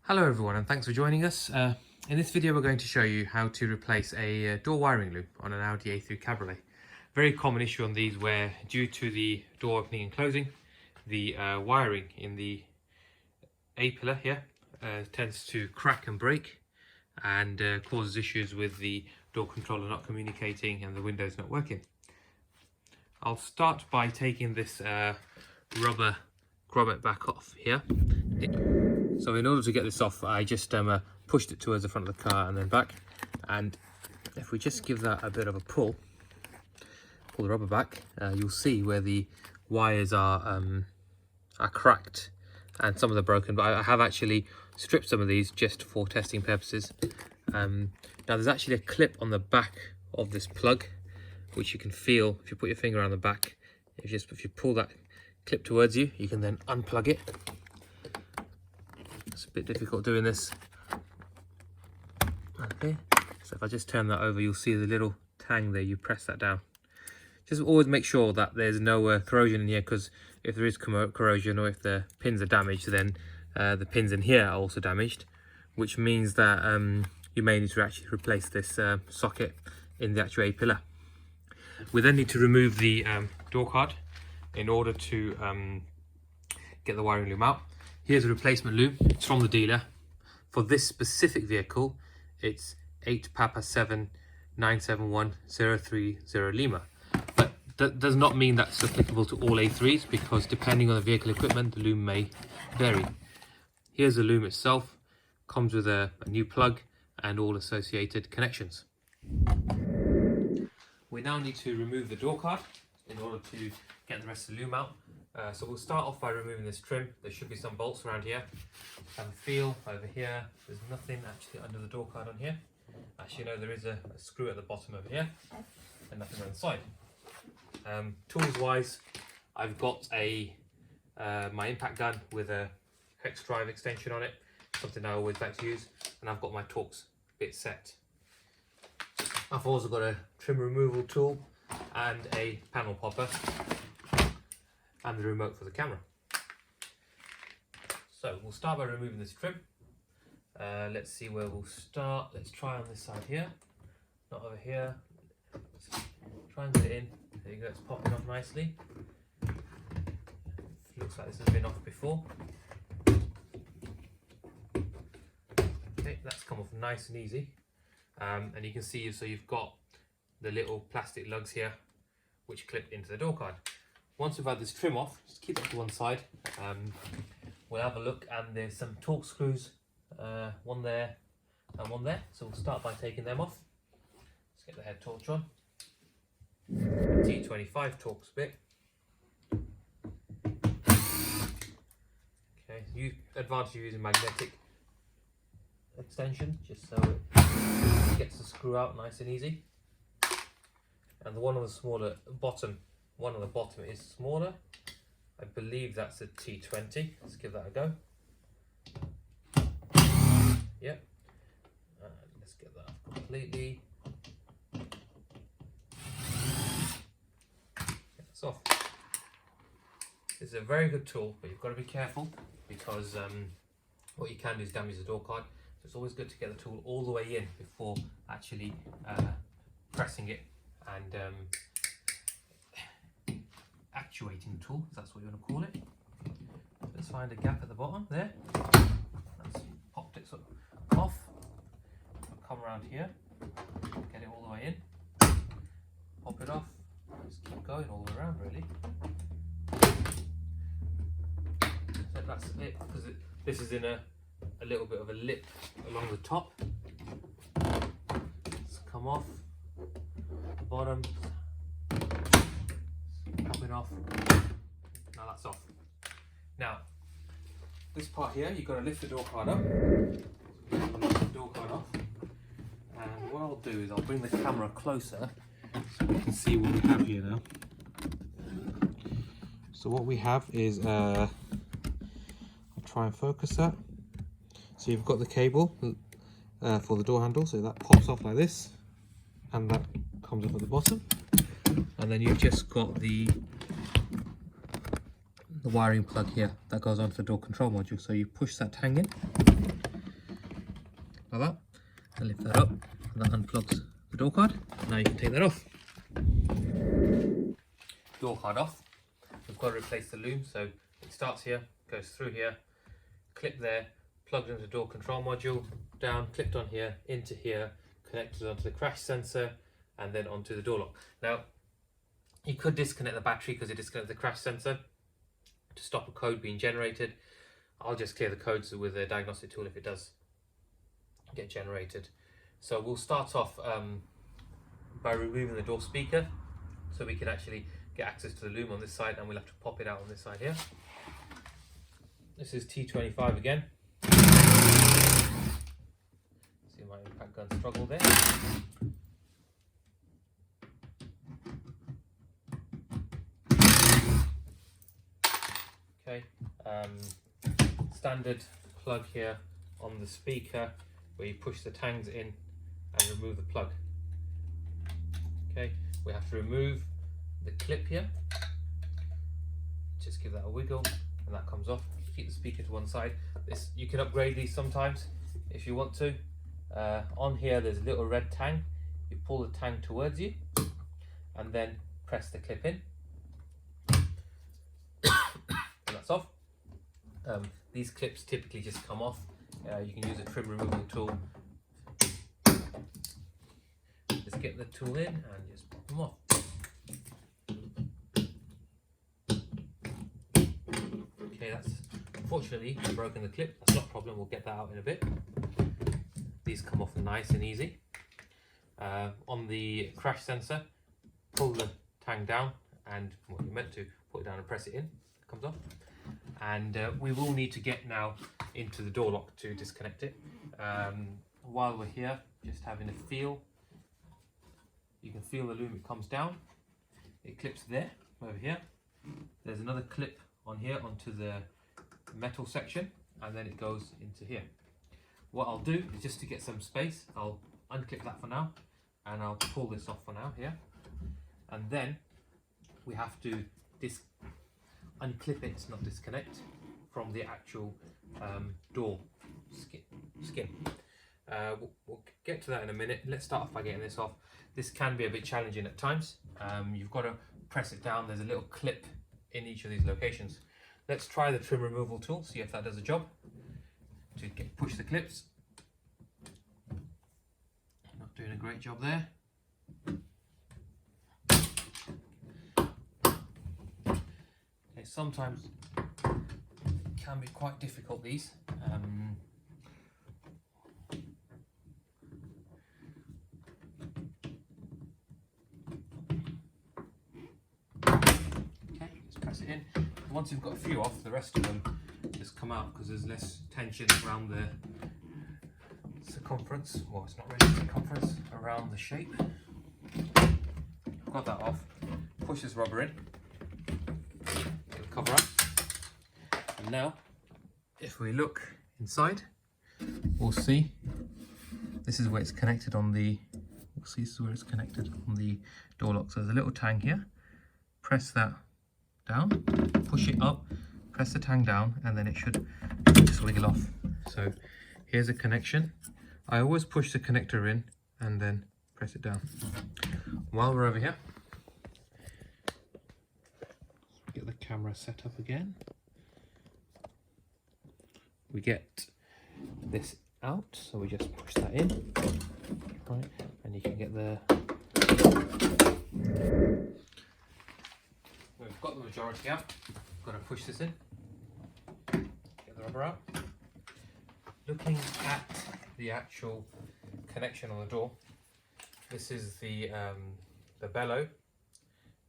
Hello everyone and thanks for joining us. In this video we're going to show you how to replace a door wiring loop on an Audi A3 Cabriolet. Very common issue on these where due to the door opening and closing, the wiring in the A-pillar here tends to crack and break and causes issues with the door controller not communicating and the windows not working. I'll start by taking this rubber grommet back off here. So in order to get this off, I just pushed it towards the front of the car and then back. And if we just give that a bit of a pull the rubber back, you'll see where the wires are cracked and some of them are broken. But I have actually stripped some of these just for testing purposes. Now there's actually a clip on the back of this plug, which you can feel if you put your finger on the back. If you pull that clip towards you, you can then unplug it. It's a bit difficult doing this. Okay, so if I just turn that over, you'll see the little tang there. You press that down. Just always make sure that there's no corrosion in here, because if there is corrosion or if the pins are damaged, then the pins in here are also damaged, which means that you may need to actually replace this socket in the actual A-pillar. We then need to remove the door card in order to get the wiring loom out. Here's a replacement loom. It's from the dealer. For this specific vehicle, it's 8 Papa 7 971 030 Lima. But that does not mean that's applicable to all A3s, because depending on the vehicle equipment, the loom may vary. Here's the loom itself. Comes with a new plug and all associated connections. We now need to remove the door card in order to get the rest of the loom out. So we'll start off by removing this trim. There should be some bolts around here. Have a feel over here. There's nothing actually under the door card on here. Actually, no, there is a screw at the bottom over here and nothing on the side. Tools wise, I've got my impact gun with a hex drive extension on it, something I always like to use, and I've got my Torx bit set. I've also got a trim removal tool and a panel popper and the remote for the camera. So we'll start by removing this trim. Let's see where we'll start. Let's try on this side here, not over here. Let's try and get it in. There you go, it's popping off nicely. Looks like this has been off before. Okay, that's come off nice and easy. And you can see, so you've got the little plastic lugs here which clip into the door card. Once we've had this trim off, just keep that to one side. We'll have a look, and there's some Torx screws, one there and one there. So we'll start by taking them off. Let's get the head torch on. T25 Torx bit. Okay, advantage of using magnetic extension, just so it gets the screw out nice and easy. And the one on the smaller bottom, one on the bottom is smaller. I believe that's a T20. Let's give that a go. Yep. Let's get that off completely. That's off. This is a very good tool, but you've got to be careful, because what you can do is damage the door card. So it's always good to get the tool all the way in before actually pressing it and actuating the tool, if that's what you want to call it. Let's find a gap at the bottom there. That's popped it sort of off. I'll come around here, get it all the way in, pop it off, just keep going all the way around really. So that's it, because this is in a little bit of a lip along the top. It's come off the bottom. Pop it off. Now that's off. Now, this part here, you've got to lift the door card up. Lift the door card off. And what I'll do is I'll bring the camera closer so we can see what we have here now. So what we have is, I'll try and focus that. So you've got the cable for the door handle, so that pops off like this, and that comes up at the bottom. And then you've just got the wiring plug here that goes onto the door control module. So you push that tang in, like that, and lift that up, and that unplugs the door card. Now you can take that off. Door card off. We've got to replace the loom, so it starts here, goes through here, clip there, plugged into the door control module, down, clipped on here, into here, connected onto the crash sensor, and then onto the door lock. Now, you could disconnect the battery because it disconnects the crash sensor to stop a code being generated. I'll just clear the codes with a diagnostic tool if it does get generated. So we'll start off by removing the door speaker so we can actually get access to the loom on this side, and we'll have to pop it out on this side here. This is T25 again. See my impact gun struggle there. Okay, standard plug here on the speaker where you push the tangs in and remove the plug. Okay, we have to remove the clip here. Just give that a wiggle and that comes off. Keep the speaker to one side. This, you can upgrade these sometimes if you want to. On here there's a little red tang. You pull the tang towards you and then press the clip in. And that's off. These clips typically just come off. You can use a trim removal tool. Just get the tool in and just pop them off. Okay, that's unfortunately broken the clip. That's not a problem. We'll get that out in a bit. These come off nice and easy. On the crash sensor, pull the tang down, and what you're meant to put it down and press it in. It comes off. And we will need to get now into the door lock to disconnect it. While we're here, just having a feel. You can feel the loom, it comes down. It clips there, over here. There's another clip on here onto the metal section, and then it goes into here. What I'll do is, just to get some space, I'll unclip that for now, and I'll pull this off for now here. And then we have to unclip it, not disconnect, from the actual door skin. We'll get to that in a minute. Let's start off by getting this off. This can be a bit challenging at times. You've got to press it down. There's a little clip in each of these locations. Let's try the trim removal tool, see if that does a job. To push the clips. Not doing a great job there. Okay, sometimes it can be quite difficult, these. Press it in. Once you've got a few off, the rest of them just come out because there's less tension around the circumference. Well, it's not really circumference, around the shape. Got that off. Push this rubber in. It'll cover up. And now, if we look inside, we'll see this is where it's connected on the. We'll see this is where it's connected on the door lock. So there's a little tang here. Press that down, push it up, press the tang down, and then it should just wiggle off. So here's a connection. I always push the connector in and then press it down. While we're over here, get the camera set up again. We get this out, so we just push that in, right, and you can get the. We've got the majority out. Got to push this in. Get the rubber out. Looking at the actual connection on the door, this is the bellow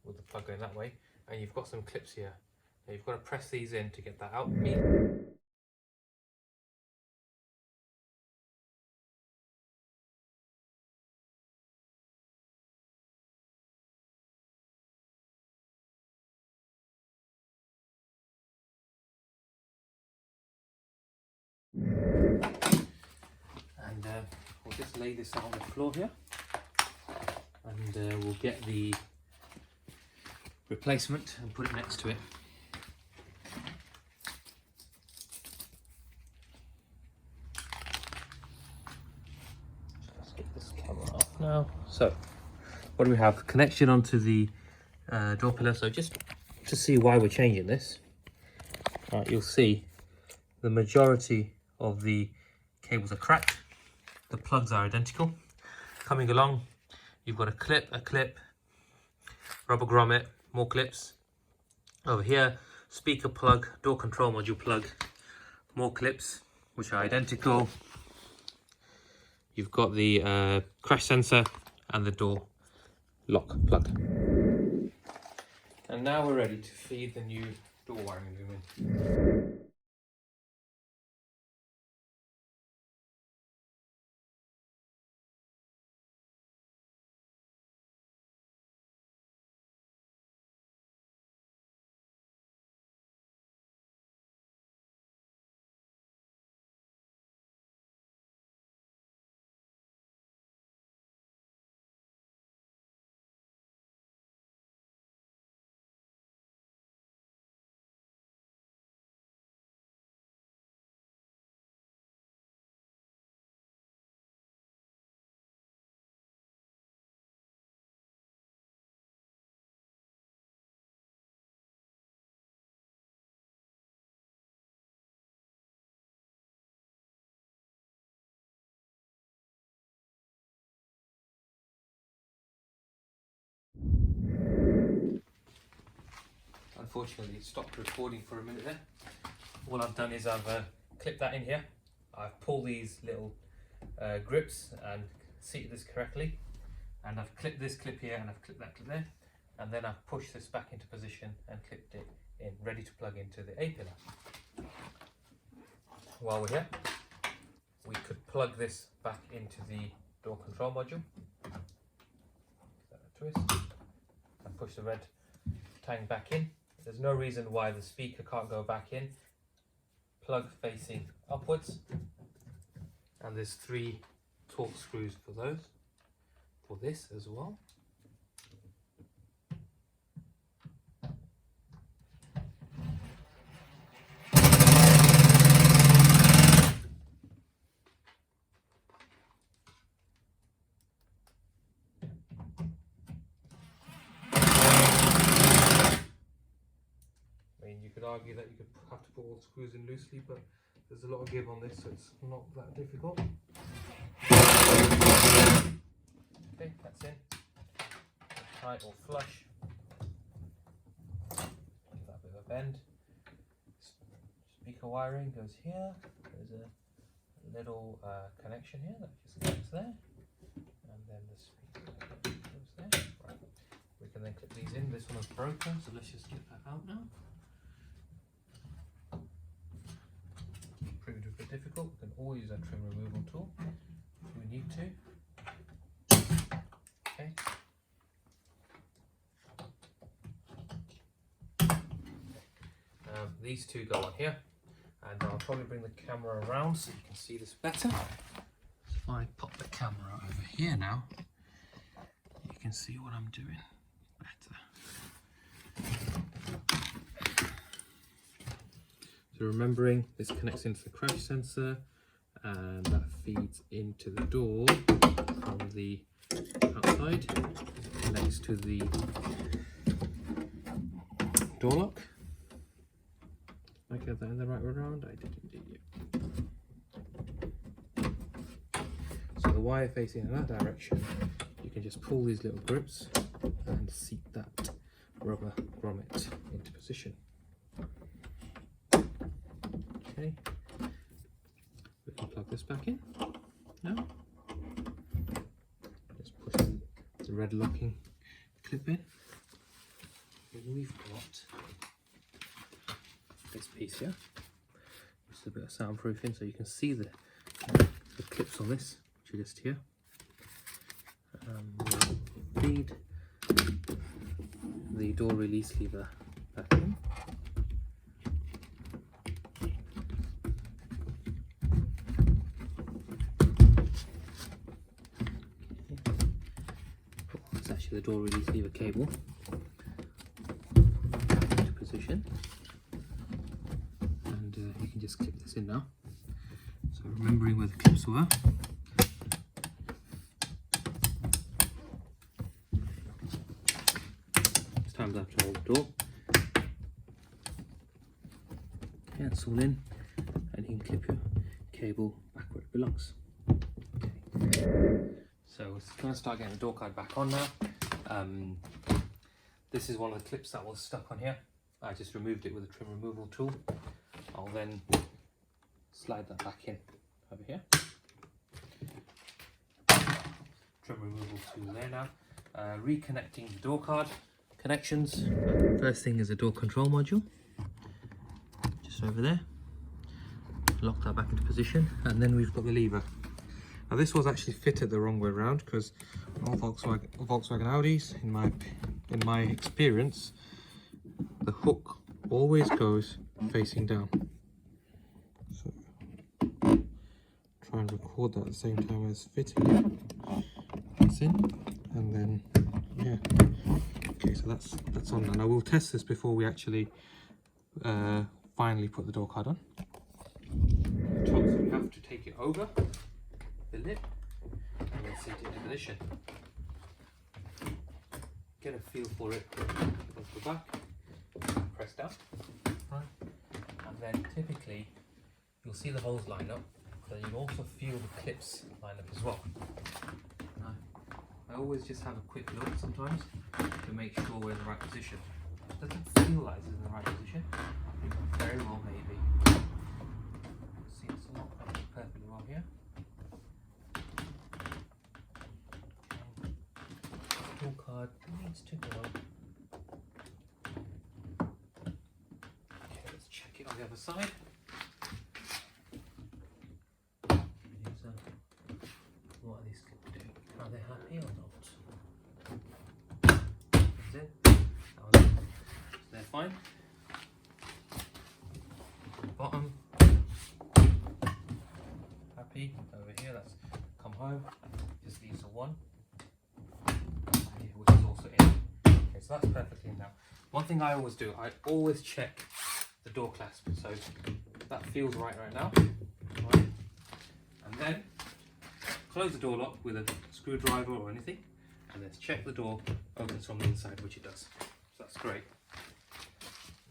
with the plug going that way, and you've got some clips here. Now you've got to press these in to get that out. And we'll just lay this out on the floor here, and we'll get the replacement and put it next to it. now. So what do we have? Connection onto the door pillar. So just to see why we're changing this, you'll see the majority of the cables are cracked. The plugs are identical. Coming along, you've got a clip, rubber grommet, more clips. Over here, speaker plug, door control module plug, more clips, which are identical. You've got the crash sensor and the door lock plug. And now we're ready to feed the new door wiring loom in. Unfortunately, it stopped recording for a minute there. All I've done is I've clipped that in here. I've pulled these little grips and seated this correctly, and I've clipped this clip here and I've clipped that clip there, and then I've pushed this back into position and clipped it in, ready to plug into the A pillar. While we're here, we could plug this back into the door control module. Twist and push the red tang back in. There's no reason why the speaker can't go back in. Plug facing upwards, and there's 3 torque screws for those, for this as well. You could argue that you could have to put all the screws in loosely, but there's a lot of give on this, so it's not that difficult. Okay, that's in. Tight or flush. Give that a bit of a bend. Speaker wiring goes here. There's a little connection here that just connects there, and then the speaker goes there. Right. We can then clip these in. This one is broken, so let's just get that out now. Proved a bit difficult. We can always use our trim removal tool if we need to. Okay. These 2 go on here, and I'll probably bring the camera around so you can see this better. If I pop the camera over here now, you can see what I'm doing better. So remembering, this connects into the crash sensor, and that feeds into the door from the outside, connects to the door lock. Did I get that in the right way around? I did indeed, yeah. So the wire facing in that direction, you can just pull these little grips and seat that rubber grommet into position. Okay, we can plug this back in now. Just push the red locking clip in. And we've got this piece here. Just a bit of soundproofing so you can see the clips on this, which are just here. We'll feed the door release lever back in. It's actually the door release lever cable into position, and you can just clip this in now. So remembering where the clips were, sometimes I have to hold the door. Yeah, it's all in, and you can clip your cable back where it belongs. Okay. So we're going to start getting the door guide back on now. This is one of the clips that was stuck on here. I just removed it with a trim removal tool. I'll then slide that back in over here. Trim removal tool there now. Reconnecting the door card connections. First thing is a door control module. Just over there. Lock that back into position, and then we've got the lever. Now this was actually fitted the wrong way around, because all Volkswagen Audis, in my experience, the hook always goes facing down. So try and record that at the same time as fitting it. That's in, and then yeah. Okay, so that's on. And I will test this before we actually finally put the door card on. So we have to take it over the lip and then set it into position. Get a feel for it off the back, press down, right, and then typically you'll see the holes line up, but you'll also feel the clips line up as well. I always just have a quick look sometimes to make sure we're in the right position. It doesn't feel like it's in the right position, it very well may be. See, it's not perfectly well here. Door card needs to go. Okay, let's check it on the other side. What are these clips doing? Are they happy or not? Comes in. So they're fine. Bottom. Happy. Over here, that's come home. Just leaves a 1. Which is also in. Okay, so that's perfectly in now. One thing I always do, I always check the door clasp. So that feels right now. Right. And then close the door lock with a screwdriver or anything, and let's check the door opens from the inside, which it does. So that's great.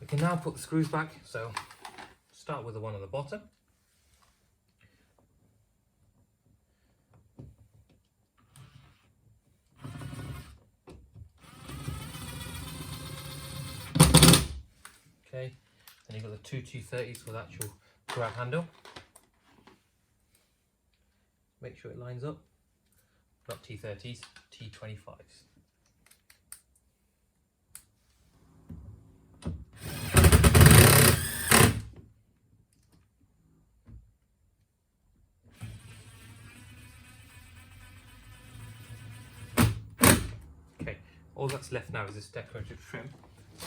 We can now put the screws back. So start with the one on the bottom. Okay, then you've got the two 230s with actual grab handle. Make sure it lines up. Not T30s, T25s. Okay, all that's left now is this decorative trim.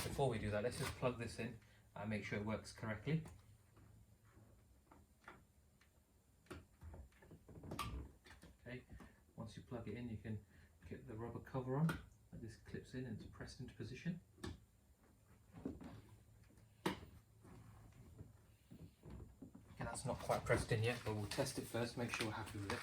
Before we do that, let's just plug this in and make sure it works correctly. Okay, once you plug it in, you can get the rubber cover on, and this clips in and it's pressed into position. Okay, that's not quite pressed in yet, but we'll test it first, make sure we're happy with it.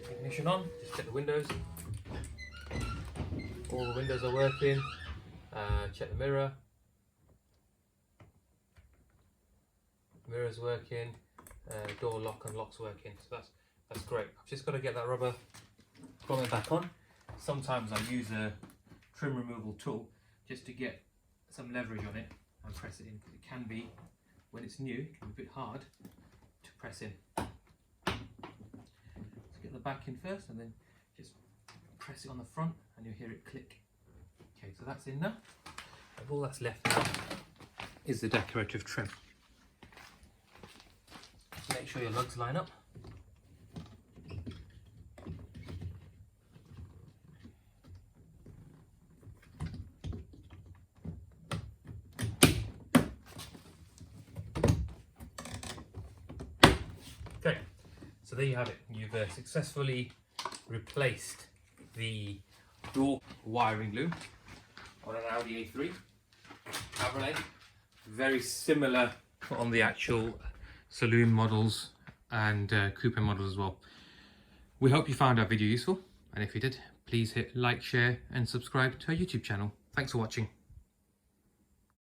Ignition on, just check the windows. All the windows are working. Check the mirror. Mirror's working. Door lock and lock's working. So that's great. I've just got to get that rubber grommet back on. Sometimes I use a trim removal tool just to get some leverage on it and press it in, because it can be, when it's new, it can be a bit hard to press in. Get the back in first and then just press it on the front and you'll hear it click. Okay, so that's in now. And all that's left now is the decorative trim. Make sure your lugs line up. Okay, so there you have it. You've successfully replaced the door wiring loom on an Audi A3 Cabriolet. Very similar on the actual saloon models and coupe models as well. We hope you found our video useful, and if you did, please hit like, share and subscribe to our YouTube channel. Thanks for watching.